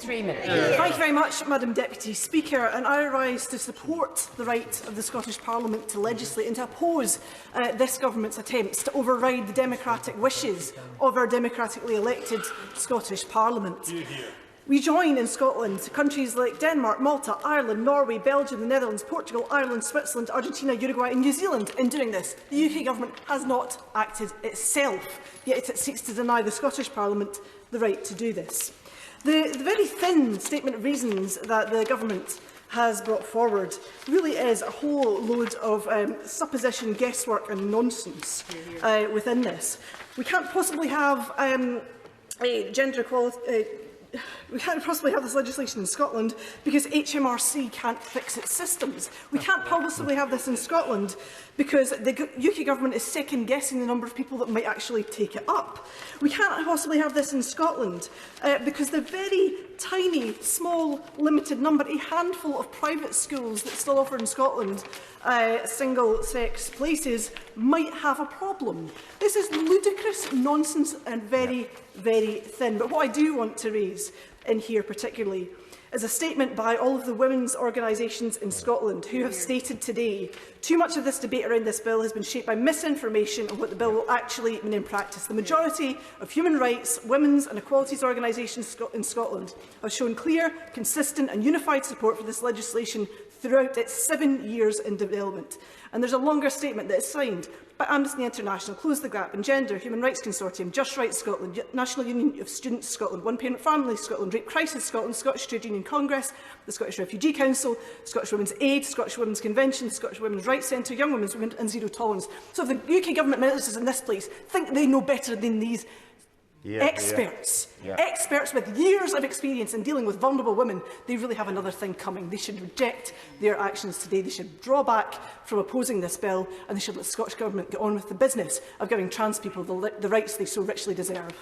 3 minutes. Thank you very much, Madam Deputy Speaker. And I rise to support the right of the Scottish Parliament to legislate and to oppose this government's attempts to override the democratic wishes of our democratically elected Scottish Parliament. We join in Scotland countries like Denmark, Malta, Ireland, Norway, Belgium, the Netherlands, Portugal, Ireland, Switzerland, Argentina, Uruguay and New Zealand in doing this. The UK Government has not acted itself, yet it seeks to deny the Scottish Parliament the right to do this. The very thin statement of reasons that the Government has brought forward really is a whole load of supposition, guesswork and nonsense within this. We can't possibly have gender equality. We can't possibly have this legislation in Scotland because HMRC can't fix its systems. We can't possibly have this in Scotland because the UK Government is second-guessing the number of people that might actually take it up. We can't possibly have this in Scotland because the very tiny, small, limited number, a handful of private schools that still offer in Scotland single-sex places might have a problem. This is ludicrous nonsense and very, very thin. But what I do want to raise in here particularly is a statement by all of the women's organisations in Scotland who have stated today too much of this debate around this bill has been shaped by misinformation on what the bill will actually mean in practice. The majority of human rights, women's and equalities organisations in Scotland have shown clear, consistent and unified support for this legislation throughout its 7 years in development. And there's a longer statement that is signed by Amnesty International, Close the Gap, Engender, Human Rights Consortium, Just Rights Scotland, National Union of Students Scotland, One Parent Families Scotland, Rape Crisis Scotland, Scottish Trade Union Congress, the Scottish Refugee Council, Scottish Women's Aid, Scottish Women's Convention, Scottish Women's Rights Centre, Young Women's Movement and Zero Tolerance. So if the UK Government ministers in this place think they know better than these experts with years of experience in dealing with vulnerable women, they really have another thing coming. They should reject their actions today. They should draw back from opposing this bill and they should let the Scottish Government get on with the business of giving trans people the rights they so richly deserve.